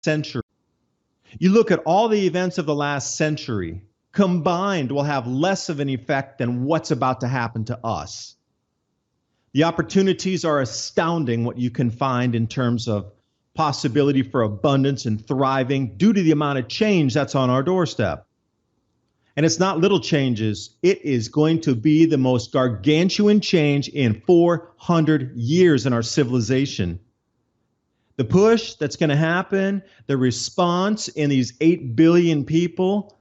century. You look at all the events of the last century, combined will have less of an effect than what's about to happen to us. The opportunities are astounding what you can find in terms of possibility for abundance and thriving due to the amount of change that's on our doorstep. And it's not little changes. It is going to be the most gargantuan change in 400 years in our civilization. The push that's going to happen, the response in these 8 billion people,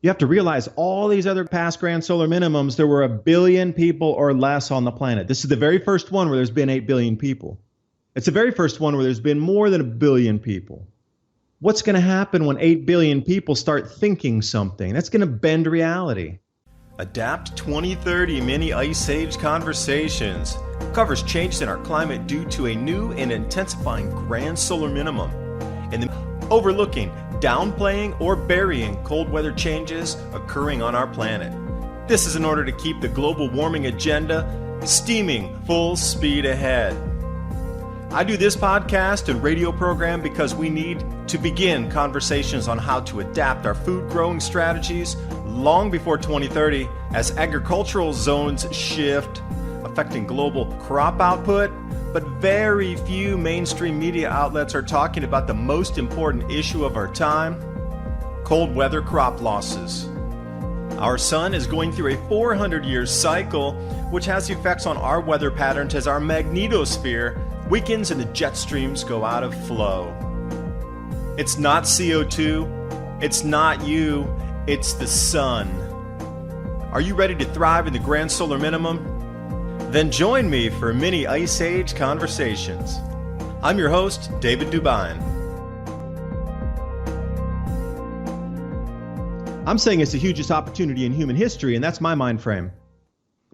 you have to realize all these other past grand solar minimums, there were 1 billion people or less on the planet. This is the very first one where there's been 8 billion people. It's the very first one where there's been more than 1 billion people. What's going to happen when 8 billion people start thinking something? That's going to bend reality. Adapt 2030 Mini Ice Age Conversations covers changes in our climate due to a new and intensifying grand solar minimum, and the overlooking, downplaying, or burying cold weather changes occurring on our planet. This is in order to keep the global warming agenda steaming full speed ahead. I do this podcast and radio program because we need to begin conversations on how to adapt our food growing strategies long before 2030 as agricultural zones shift, affecting global crop output, but very few mainstream media outlets are talking about the most important issue of our time: cold weather crop losses. Our sun is going through a 400-year cycle, which has effects on our weather patterns as our magnetosphere weakens and the jet streams go out of flow. It's not CO2, it's not you, it's the sun. Are you ready to thrive in the grand solar minimum? Then join me for Mini Ice Age Conversations. I'm your host, David DuByne. I'm saying it's the hugest opportunity in human history, and that's my mind frame.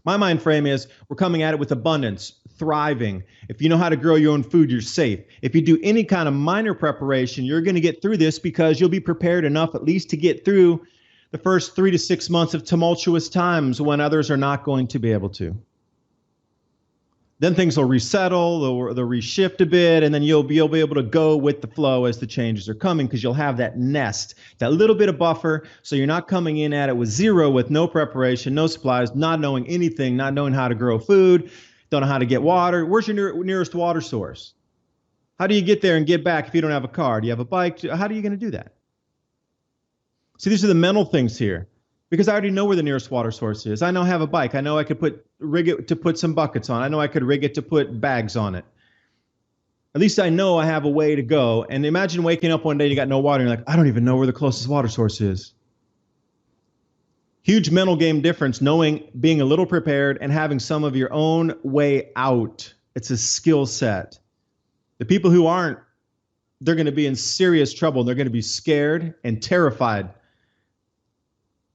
My mind frame is we're coming at it with abundance, thriving. If you know how to grow your own food, you're safe. If you do any kind of minor preparation, you're going to get through this because you'll be prepared enough at least to get through the first 3 to 6 months of tumultuous times when others are not going to be able to. Then things will resettle, they'll reshift a bit, and then you'll be able to go with the flow as the changes are coming because you'll have that nest, that little bit of buffer, so you're not coming in at it with zero, with no preparation, no supplies, not knowing anything, not knowing how to grow food, don't know how to get water. Where's your nearest water source? How do you get there and get back if you don't have a car? Do you have a bike? How are you going to do that? See, these are the mental things here. Because I already know where the nearest water source is. I know I have a bike. I know I could rig it to put some buckets on. I know I could rig it to put bags on it. At least I know I have a way to go. And imagine waking up one day and you got no water and you're like, I don't even know where the closest water source is. Huge mental game difference, knowing, being a little prepared and having some of your own way out. It's a skill set. The people who aren't, they're going to be in serious trouble. They're going to be scared and terrified.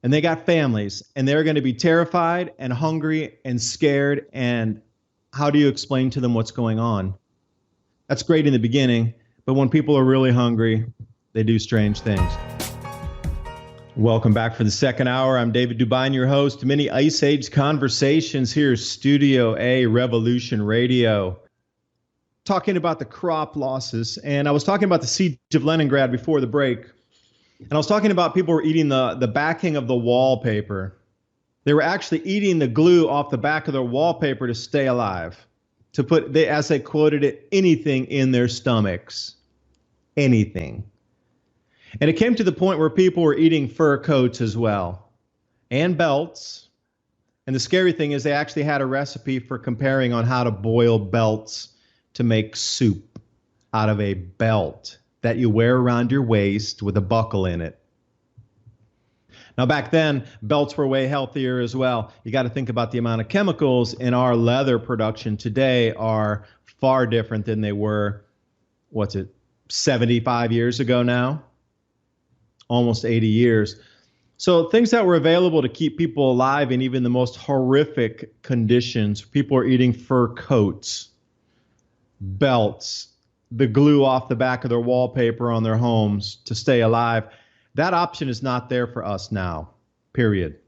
And they got families, and they're going to be terrified and hungry and scared. And how do you explain to them what's going on? That's great in the beginning, but when people are really hungry, they do strange things. Welcome back for the second hour. I'm David DuByne, your host. Mini Ice Age Conversations here, Studio A, Revolution Radio. Talking about the crop losses, and I was talking about the siege of Leningrad before the break. And I was talking about people were eating the backing of the wallpaper. They were actually eating the glue off the back of their wallpaper to stay alive. To put, as they quoted it, anything in their stomachs. Anything. And it came to the point where people were eating fur coats as well. And belts. And the scary thing is they actually had a recipe for comparing on how to boil belts to make soup out of a belt that you wear around your waist with a buckle in it. Now, back then, belts were way healthier as well. You got to think about the amount of chemicals in our leather production today are far different than they were, 75 years ago now? Almost 80 years. So things that were available to keep people alive in even the most horrific conditions, people are eating fur coats, belts, the glue off the back of their wallpaper on their homes to stay alive. That option is not there for us now, period.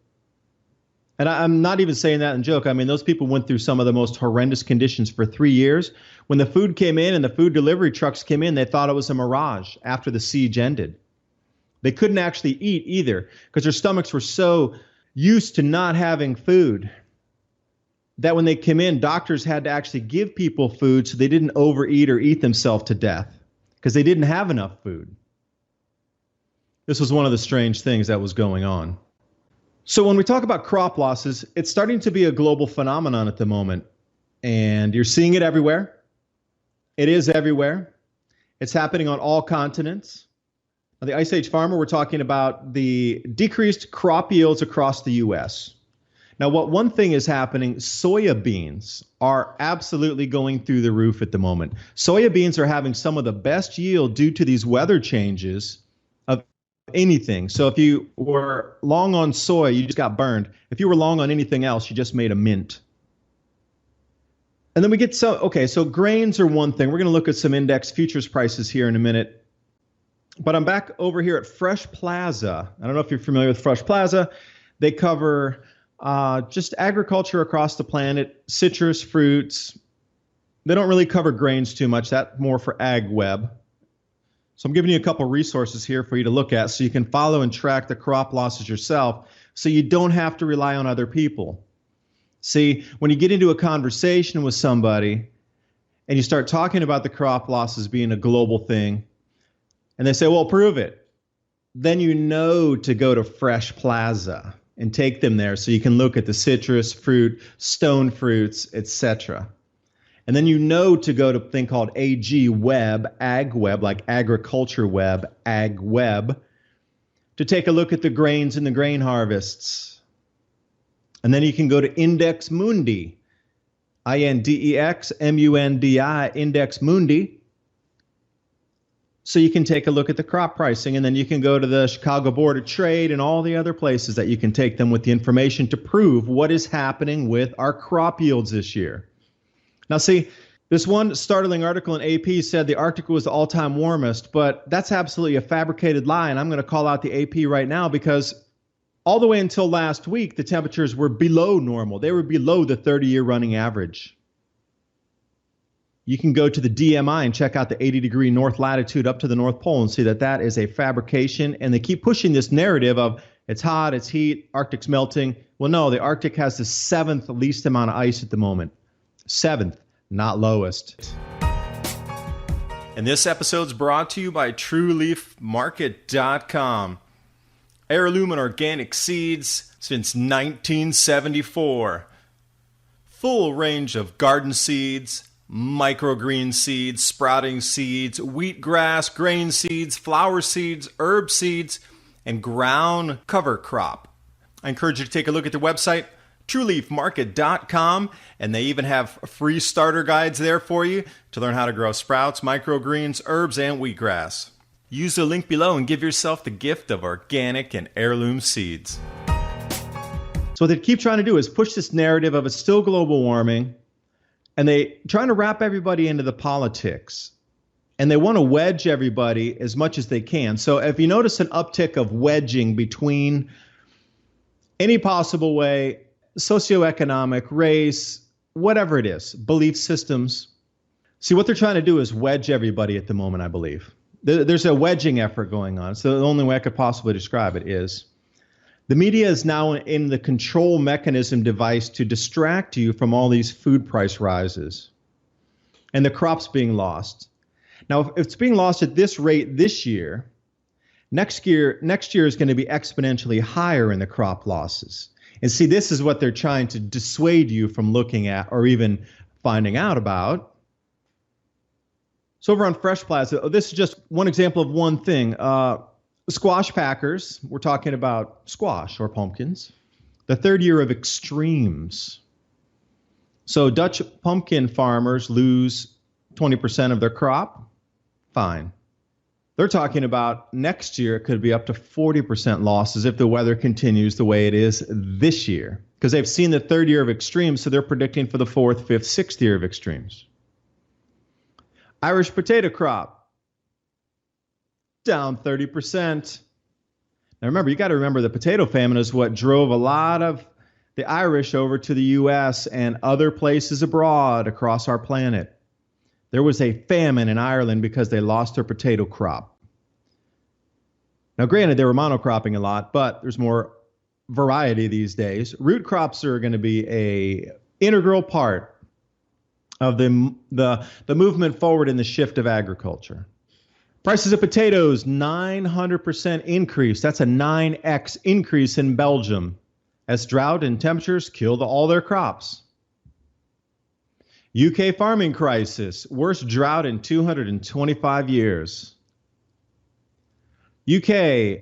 And I'm not even saying that in joke. I mean, those people went through some of the most horrendous conditions for 3 years. When the food came in and the food delivery trucks came in, they thought it was a mirage after the siege ended. They couldn't actually eat either because their stomachs were so used to not having food that when they came in, doctors had to actually give people food so they didn't overeat or eat themselves to death because they didn't have enough food. This was one of the strange things that was going on. So when we talk about crop losses, it's starting to be a global phenomenon at the moment, and you're seeing it everywhere. It is everywhere. It's happening on all continents. On the Ice Age farmer, we're talking about the decreased crop yields across the U.S. Now, one thing is happening, soya beans are absolutely going through the roof at the moment. Soya beans are having some of the best yield due to these weather changes of anything. So if you were long on soy, you just got burned. If you were long on anything else, you just made a mint. And then we get so grains are one thing. We're going to look at some index futures prices here in a minute. But I'm back over here at Fresh Plaza. I don't know if you're familiar with Fresh Plaza. They cover just agriculture across the planet, citrus, fruits. They don't really cover grains too much. That's more for ag web. So I'm giving you a couple resources here for you to look at so you can follow and track the crop losses yourself so you don't have to rely on other people. See, when you get into a conversation with somebody and you start talking about the crop losses being a global thing, and they say, well, prove it, then you know to go to Fresh Plaza and take them there so you can look at the citrus, fruit, stone fruits, etc. And then you know to go to a thing called AG Web, Ag Web, like Agriculture Web, Ag Web, to take a look at the grains and the grain harvests. And then you can go to Index Mundi, INDEX MUNDI, Index Mundi. So you can take a look at the crop pricing, and then you can go to the Chicago Board of Trade and all the other places that you can take them with the information to prove what is happening with our crop yields this year. Now, see, this one startling article in AP said the Arctic was the all-time warmest, but that's absolutely a fabricated lie, and I'm going to call out the AP right now because all the way until last week, the temperatures were below normal. They were below the 30-year running average. You can go to the DMI and check out the 80-degree north latitude up to the North Pole and see that that is a fabrication, and they keep pushing this narrative of it's hot, it's heat, Arctic's melting. Well, no, the Arctic has the 7th least amount of ice at the moment. 7th, not lowest. And this episode's brought to you by TrueLeafMarket.com. Heirloom and organic seeds since 1974. Full range of garden seeds, microgreen seeds, sprouting seeds, wheatgrass, grain seeds, flower seeds, herb seeds, and ground cover crop. I encourage you to take a look at their website, TrueLeafMarket.com, and they even have free starter guides there for you to learn how to grow sprouts, microgreens, herbs, and wheatgrass. Use the link below and give yourself the gift of organic and heirloom seeds. So what they keep trying to do is push this narrative of it's still global warming, and they trying to wrap everybody into the politics, and they want to wedge everybody as much as they can. So if you notice an uptick of wedging between any possible way, socioeconomic, race, whatever it is, belief systems, see what they're trying to do is wedge everybody at the moment, I believe. There's a wedging effort going on. So the only way I could possibly describe it is the media is now in the control mechanism device to distract you from all these food price rises and the crops being lost. Now, if it's being lost at this rate this year, next year is going to be exponentially higher in the crop losses. And see, this is what they're trying to dissuade you from looking at or even finding out about. So over on Fresh Plaza, this is just one example of one thing. Squash packers, we're talking about squash or pumpkins, the 3rd year of extremes. So Dutch pumpkin farmers lose 20% of their crop. Fine. They're talking about next year it could be up to 40% losses if the weather continues the way it is this year, because they've seen the 3rd year of extremes, so they're predicting for the 4th, 5th, 6th year of extremes. Irish potato crop, down 30%. Now remember, you got to remember the potato famine is what drove a lot of the Irish over to the US and other places abroad across our planet. There was a famine in Ireland because they lost their potato crop. Now, granted, they were monocropping a lot, but there's more variety these days. Root crops are going to be an integral part of the movement forward in the shift of agriculture. Prices of potatoes, 900% increase. That's a 9x increase in Belgium as drought and temperatures killed all their crops. UK farming crisis, worst drought in 225 years. UK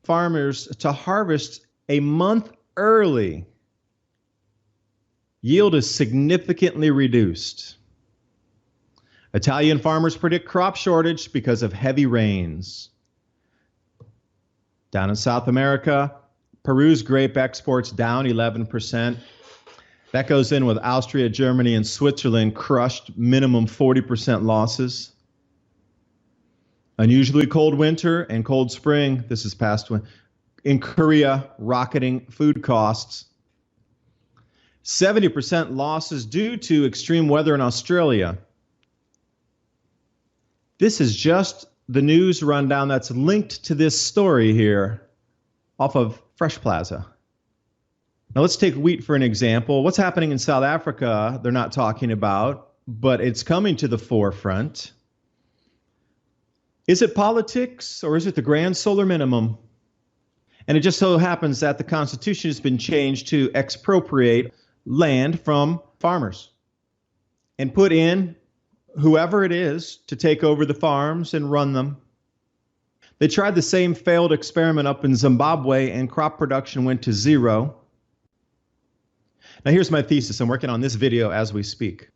farmers to harvest a month early. Yield is significantly reduced. Italian farmers predict crop shortage because of heavy rains. Down in South America, Peru's grape exports down 11%. That goes in with Austria, Germany, and Switzerland crushed minimum 40% losses. Unusually cold winter and cold spring. This is past one. In Korea, rocketing food costs. 70% losses due to extreme weather in Australia. This is just the news rundown that's linked to this story here off of Fresh Plaza. Now let's take wheat for an example. What's happening in South Africa, they're not talking about, but it's coming to the forefront. Is it politics or is it the Grand Solar Minimum? And it just so happens that the Constitution has been changed to expropriate land from farmers and put in whoever it is to take over the farms and run them. They tried the same failed experiment up in Zimbabwe and crop production went to zero. Now here's my thesis. I'm working on this video as we speak.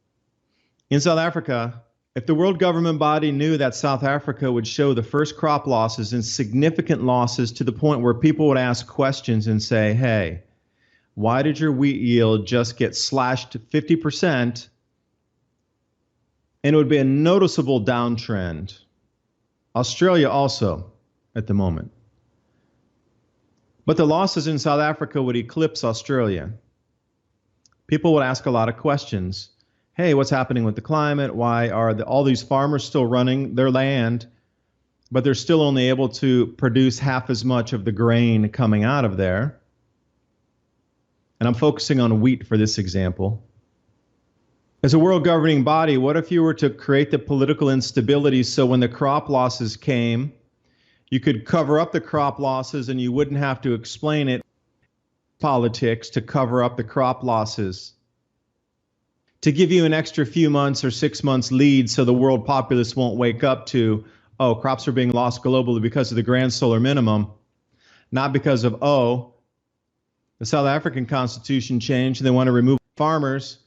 In South Africa, if the world government body knew that South Africa would show the first crop losses and significant losses to the point where people would ask questions and say, hey, why did your wheat yield just get slashed to 50%? And it would be a noticeable downtrend. Australia also at the moment. But the losses in South Africa would eclipse Australia. People would ask a lot of questions. Hey, what's happening with the climate? Why are all these farmers still running their land, but they're still only able to produce half as much of the grain coming out of there? And I'm focusing on wheat for this example. As a world governing body, what if you were to create the political instability so when the crop losses came, you could cover up the crop losses and you wouldn't have to explain it? Politics to cover up the crop losses, to give you an extra few months or 6 months lead so the world populace won't wake up to, oh, crops are being lost globally because of the Grand Solar Minimum, not because of, oh, the South African Constitution changed and they want to remove farmers.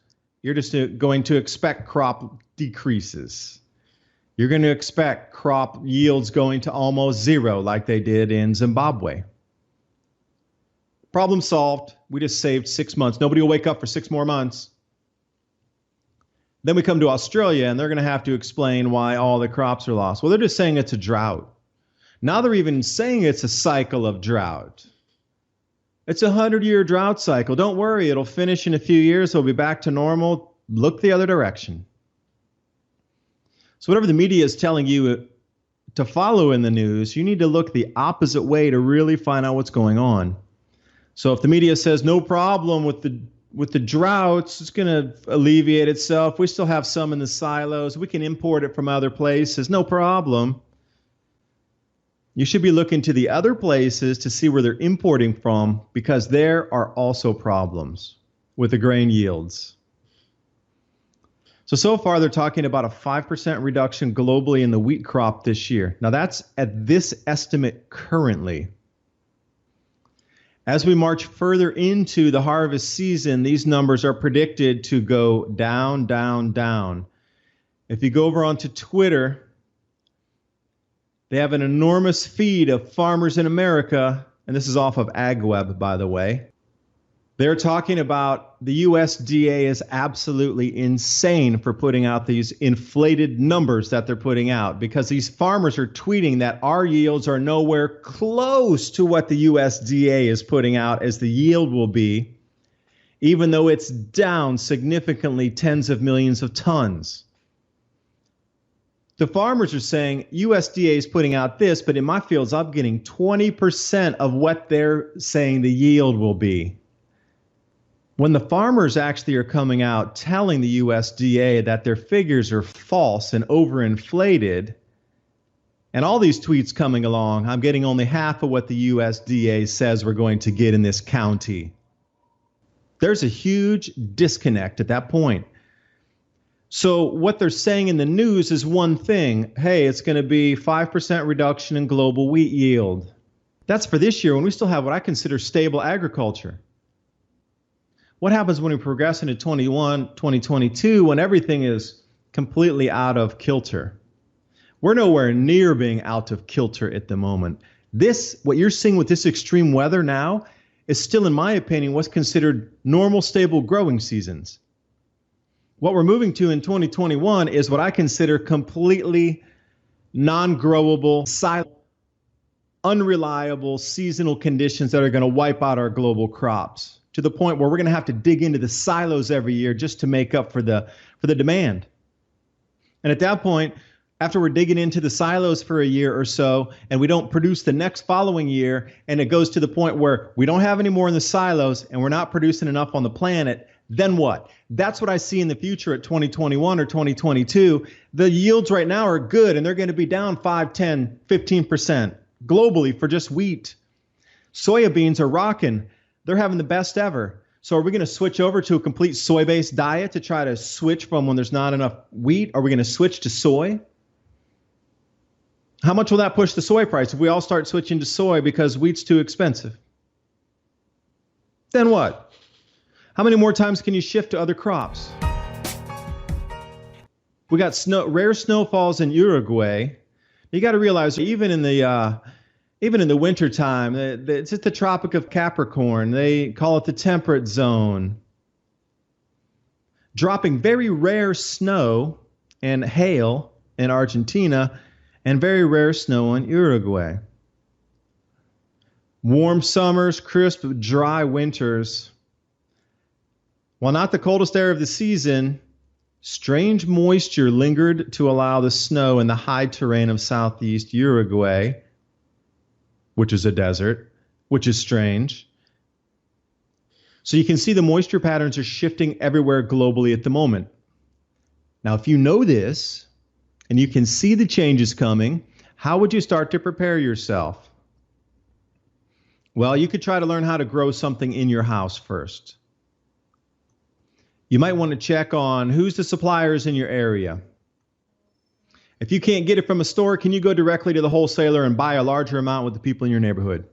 You're just going to expect crop decreases. You're going to expect crop yields going to almost zero like they did in Zimbabwe. Problem solved. We just saved 6 months. Nobody will wake up for 6 more months. Then we come to Australia and they're going to have to explain why all the crops are lost. Well, they're just saying it's a drought. Now they're even saying it's a cycle of drought. It's a 100-year drought cycle. Don't worry, it'll finish in a few years. It'll be back to normal. Look the other direction. So whatever the media is telling you to follow in the news, you need to look the opposite way to really find out what's going on. So if the media says no problem with the droughts, it's going to alleviate itself. We still have some in the silos. We can import it from other places. No problem. You should be looking to the other places to see where they're importing from because there are also problems with the grain yields. So far they're talking about a 5% reduction globally in the wheat crop this year. Now that's at this estimate currently. As we march further into the harvest season, these numbers are predicted to go down, down, down. If you go over onto Twitter, they have an enormous feed of farmers in America, and this is off of AgWeb, by the way. They're talking about the USDA is absolutely insane for putting out these inflated numbers that they're putting out because these farmers are tweeting that our yields are nowhere close to what the USDA is putting out as the yield will be. even though it's down significantly tens of millions of tons. The farmers are saying USDA is putting out this, but in my fields, I'm getting 20% of what they're saying the yield will be. When the farmers actually are coming out telling the USDA that their figures are false and overinflated, and all these tweets coming along, I'm getting only half of what the USDA says we're going to get in this county. There's a huge disconnect at that point. So what they're saying in the news is one thing. Hey, it's going to be 5% reduction in global wheat yield. That's for this year when we still have what I consider stable agriculture. What happens when we progress into 2022 when everything is completely out of kilter? We're nowhere near being out of kilter at the moment. What you're seeing with this extreme weather now is still, in my opinion, what's considered normal, stable growing seasons. What we're moving to in 2021 is what I consider completely non-growable, silent, unreliable seasonal conditions that are going to wipe out our global crops to the point where we're going to have to dig into the silos every year just to make up for the demand. And at that point, after we're digging into the silos for a year or so and we don't produce the next following year, and it goes to the point where we don't have any more in the silos and we're not producing enough on the planet, then what? That's what I see in the future at 2021 or 2022. The yields right now are good and they're going to be down 5, 10, 15% globally for just wheat. Soya beans are rocking. They're having the best ever. So are we going to switch over to a complete soy-based diet to try to switch from when there's not enough wheat? Are we going to switch to soy? How much will that push the soy price if we all start switching to soy because wheat's too expensive? Then what? How many more times can you shift to other crops? We got rare snowfalls in Uruguay. You got to realize even in the winter time, it's just the Tropic of Capricorn. They call it the temperate zone. Dropping very rare snow and hail in Argentina and very rare snow in Uruguay. Warm summers, crisp, dry winters. While not the coldest air of the season, strange moisture lingered to allow the snow in the high terrain of southeast Uruguay, which is a desert, which is strange. So you can see the moisture patterns are shifting everywhere globally at the moment. Now, if you know this and you can see the changes coming, how would you start to prepare yourself? Well, you could try to learn how to grow something in your house first. You might want to check on who's the suppliers in your area. If you can't get it from a store, can you go directly to the wholesaler and buy a larger amount with the people in your neighborhood?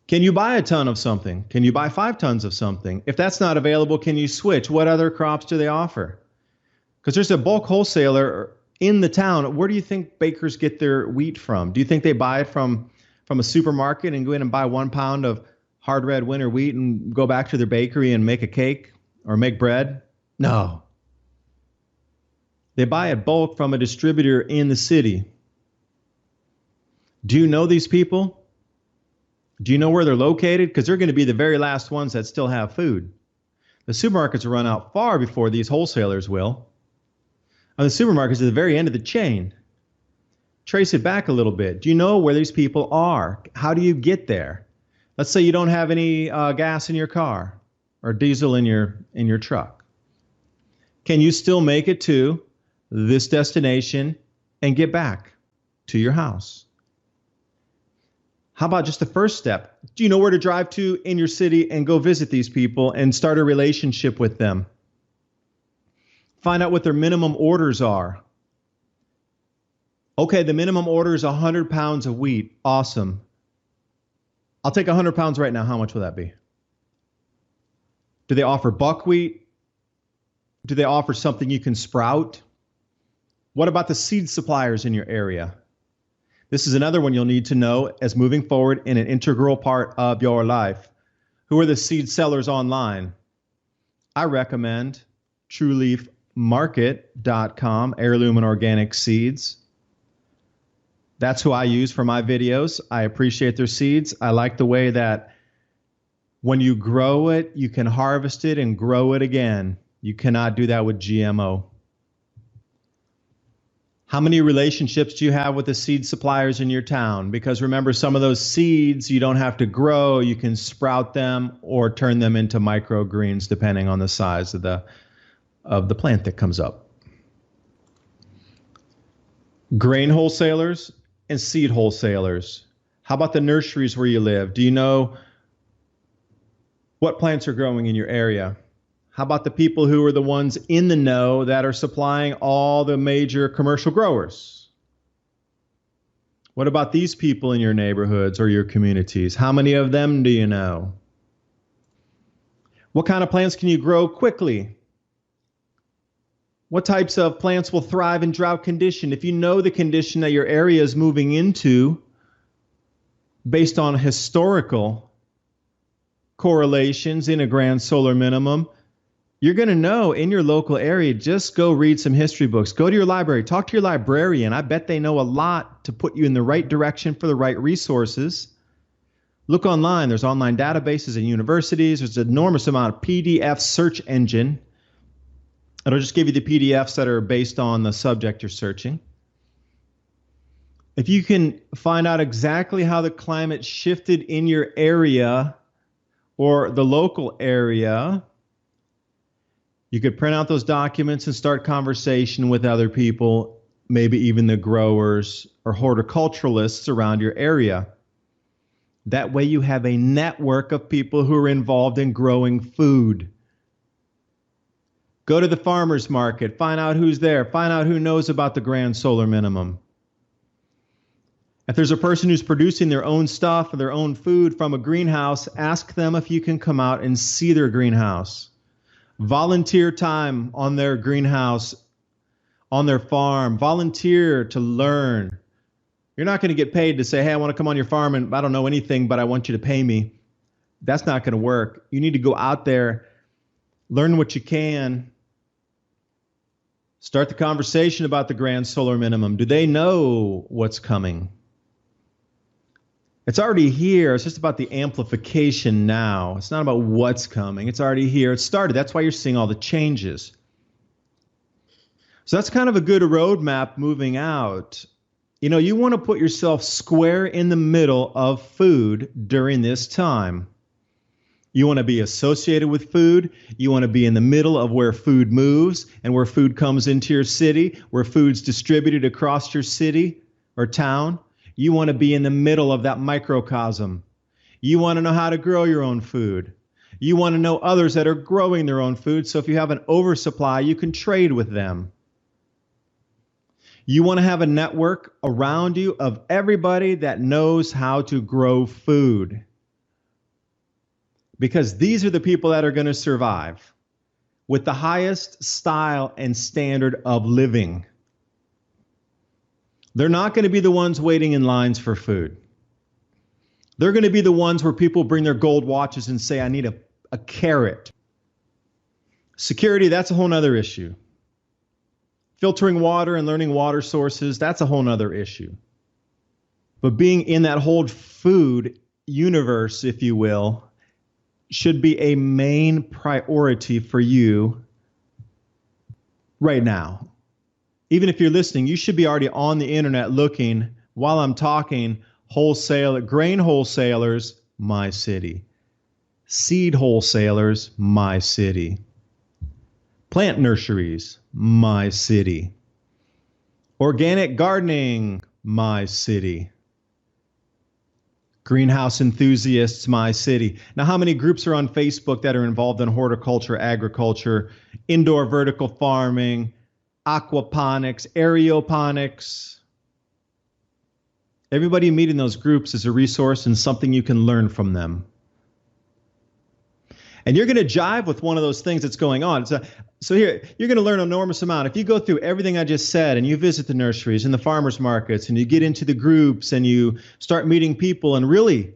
Can you buy a ton of something? Can you buy 5 tons of something? If that's not available, can you switch? What other crops do they offer? Because there's a bulk wholesaler in the town. Where do you think bakers get their wheat from? Do you think they buy it from a supermarket and go in and buy 1 pound of hard red winter wheat and go back to their bakery and make a cake or make bread? No. They buy it bulk from a distributor in the city. Do you know these people? Do you know where they're located? Because they're going to be the very last ones that still have food. The supermarkets will run out far before these wholesalers will. And the supermarkets are the very end of the chain. Trace it back a little bit. Do you know where these people are? How do you get there? Let's say you don't have any gas in your car or diesel in your truck. Can you still make it to this destination and get back to your house? How about just the first step? Do you know where to drive to in your city and go visit these people and start a relationship with them? Find out what their minimum orders are. Okay, the minimum order is 100 pounds of wheat. Awesome. I'll take 100 pounds right now. How much will that be? Do they offer buckwheat? Do they offer something you can sprout? What about the seed suppliers in your area? This is another one you'll need to know as moving forward in an integral part of your life. Who are the seed sellers online? I recommend TrueLeafMarket.com, heirloom and organic seeds. That's who I use for my videos. I appreciate their seeds. I like the way that When you grow it, you can harvest it and grow it again. You cannot do that with GMO. How many relationships do you have with the seed suppliers in your town? Because remember, some of those seeds you don't have to grow. You can sprout them or turn them into microgreens depending on the size of the plant that comes up. Grain wholesalers and seed wholesalers. How about the nurseries where you live? Do you know what plants are growing in your area? How about the people who are the ones in the know that are supplying all the major commercial growers? What about these people in your neighborhoods or your communities? How many of them do you know? What kind of plants can you grow quickly? What types of plants will thrive in drought condition? If you know the condition that your area is moving into based on historical correlations in a grand solar minimum, you're going to know in your local area. Just go read some history books. Go to your library. Talk to your librarian. I bet they know a lot to put you in the right direction for the right resources. Look online. There's online databases at universities. There's an enormous amount of PDF search engine. It'll just give you the PDFs that are based on the subject you're searching. If you can find out exactly how the climate shifted in your area or the local area, you could print out those documents and start conversation with other people, maybe even the growers or horticulturalists around your area. That way you have a network of people who are involved in growing food. Go to the farmer's market, find out who's there, find out who knows about the grand solar minimum. If there's a person who's producing their own stuff or their own food from a greenhouse, ask them if you can come out and see their greenhouse. Volunteer time on their greenhouse, on their farm. Volunteer to learn. You're not going to get paid to say, hey, I want to come on your farm and I don't know anything, but I want you to pay me. That's not going to work. You need to go out there, learn what you can. Start the conversation about the grand solar minimum. Do they know what's coming? It's already here. It's just about the amplification now. It's not about what's coming. It's already here. It started. That's why you're seeing all the changes. So that's kind of a good roadmap moving out. You know, you want to put yourself square in the middle of food during this time. You want to be associated with food. You want to be in the middle of where food moves and where food comes into your city, where food's distributed across your city or town. You want to be in the middle of that microcosm. You want to know how to grow your own food. You want to know others that are growing their own food, so if you have an oversupply, you can trade with them. You want to have a network around you of everybody that knows how to grow food. Because these are the people that are going to survive with the highest style and standard of living. They're not going to be the ones waiting in lines for food. They're going to be the ones where people bring their gold watches and say, I need a carrot. Security, that's a whole nother issue. Filtering water and learning water sources, that's a whole nother issue. But being in that whole food universe, if you will, should be a main priority for you right now. Even if you're listening, you should be already on the internet looking while I'm talking grain wholesalers, my city. Seed wholesalers, my city. Plant nurseries, my city. Organic gardening, my city. Greenhouse enthusiasts, my city. Now, how many groups are on Facebook that are involved in horticulture, agriculture, indoor vertical farming, aquaponics, aeroponics? Everybody you meet in those groups is a resource and something you can learn from them. And you're going to jive with one of those things that's going on. So here, you're going to learn an enormous amount. If you go through everything I just said and you visit the nurseries and the farmers markets and you get into the groups and you start meeting people, and really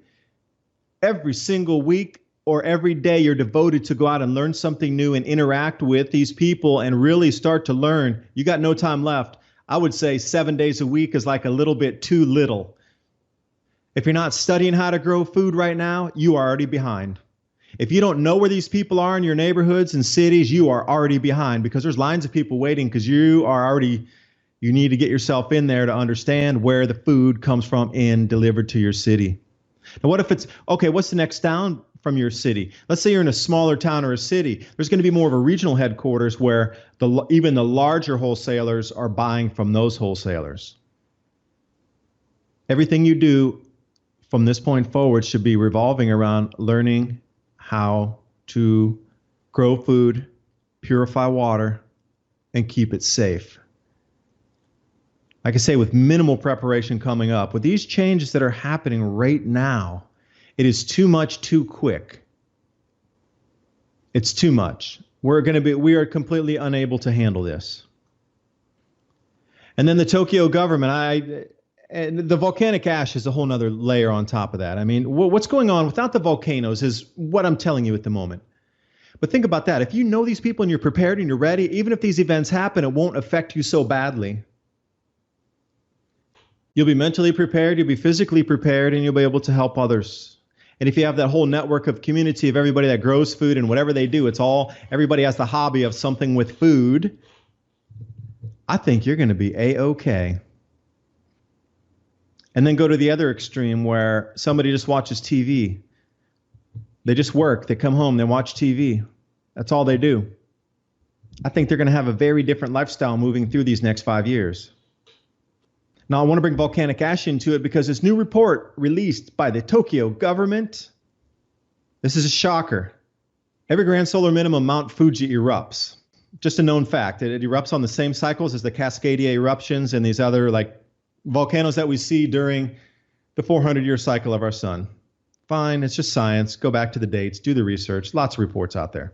every single week or every day you're devoted to go out and learn something new and interact with these people and really start to learn, you got no time left. I would say 7 days a week is like a little bit too little. If you're not studying how to grow food right now, you are already behind. If you don't know where these people are in your neighborhoods and cities, you are already behind, because there's lines of people waiting, because you need to get yourself in there to understand where the food comes from and delivered to your city. Now, what if it's, okay, what's the next town from your city? Let's say you're in a smaller town or a city. There's going to be more of a regional headquarters where even the larger wholesalers are buying from those wholesalers. Everything you do from this point forward should be revolving around learning how to grow food, purify water, and keep it safe. Like I say, with minimal preparation coming up, with these changes that are happening right now, it is too much too quick. It's too much. We are completely unable to handle this. And then the Tokyo government, and the volcanic ash is a whole nother layer on top of that. I mean, what's going on without the volcanoes is what I'm telling you at the moment. But think about that. If you know these people and you're prepared and you're ready, even if these events happen, it won't affect you so badly. You'll be mentally prepared, you'll be physically prepared, and you'll be able to help others. And if you have that whole network of community of everybody that grows food and whatever they do, everybody has the hobby of something with food, I think you're going to be A-okay. And then go to the other extreme where somebody just watches TV. They just work, they come home, they watch TV. That's all they do. I think they're going to have a very different lifestyle moving through these next 5 years. Now, I want to bring volcanic ash into it because this new report released by the Tokyo government, this is a shocker. Every Grand Solar Minimum, Mount Fuji erupts. Just a known fact. It erupts on the same cycles as the Cascadia eruptions and these other volcanoes that we see during the 400-year cycle of our sun. Fine, it's just science. Go back to the dates, do the research. Lots of reports out there.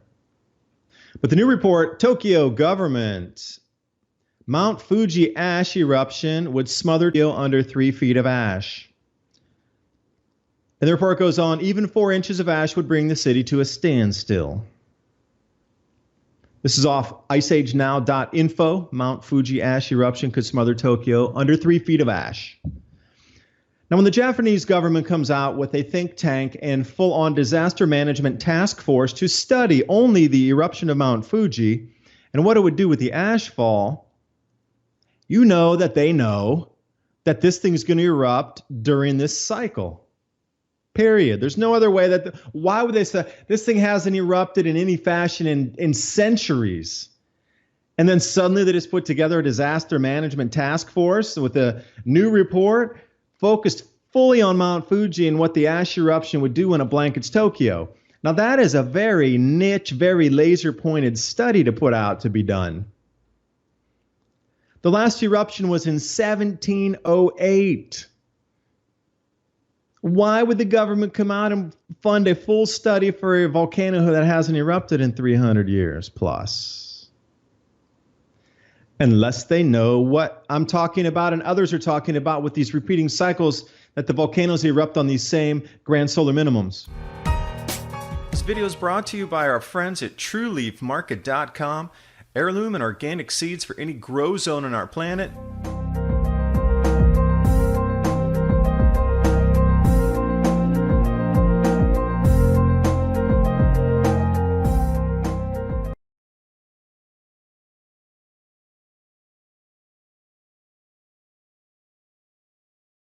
But the new report, Tokyo government, Mount Fuji ash eruption would smother Tokyo under 3 feet of ash. And the report goes on, even 4 inches of ash would bring the city to a standstill. This is off iceagenow.info. Mount Fuji ash eruption could smother Tokyo under 3 feet of ash. Now, when the Japanese government comes out with a think tank and full-on disaster management task force to study only the eruption of Mount Fuji and what it would do with the ash fall, you know that they know that this thing's going to erupt during this cycle. Period. There's no other way why would they say this thing hasn't erupted in any fashion in centuries? And then suddenly they just put together a disaster management task force with a new report focused fully on Mount Fuji and what the ash eruption would do when it blankets Tokyo. Now that is a very niche, very laser pointed study to put out to be done. The last eruption was in 1708. Why would the government come out and fund a full study for a volcano that hasn't erupted in 300 years plus? Unless they know what I'm talking about and others are talking about with these repeating cycles that the volcanoes erupt on these same grand solar minimums. This video is brought to you by our friends at TrueLeafMarket.com. Heirloom and organic seeds for any grow zone on our planet.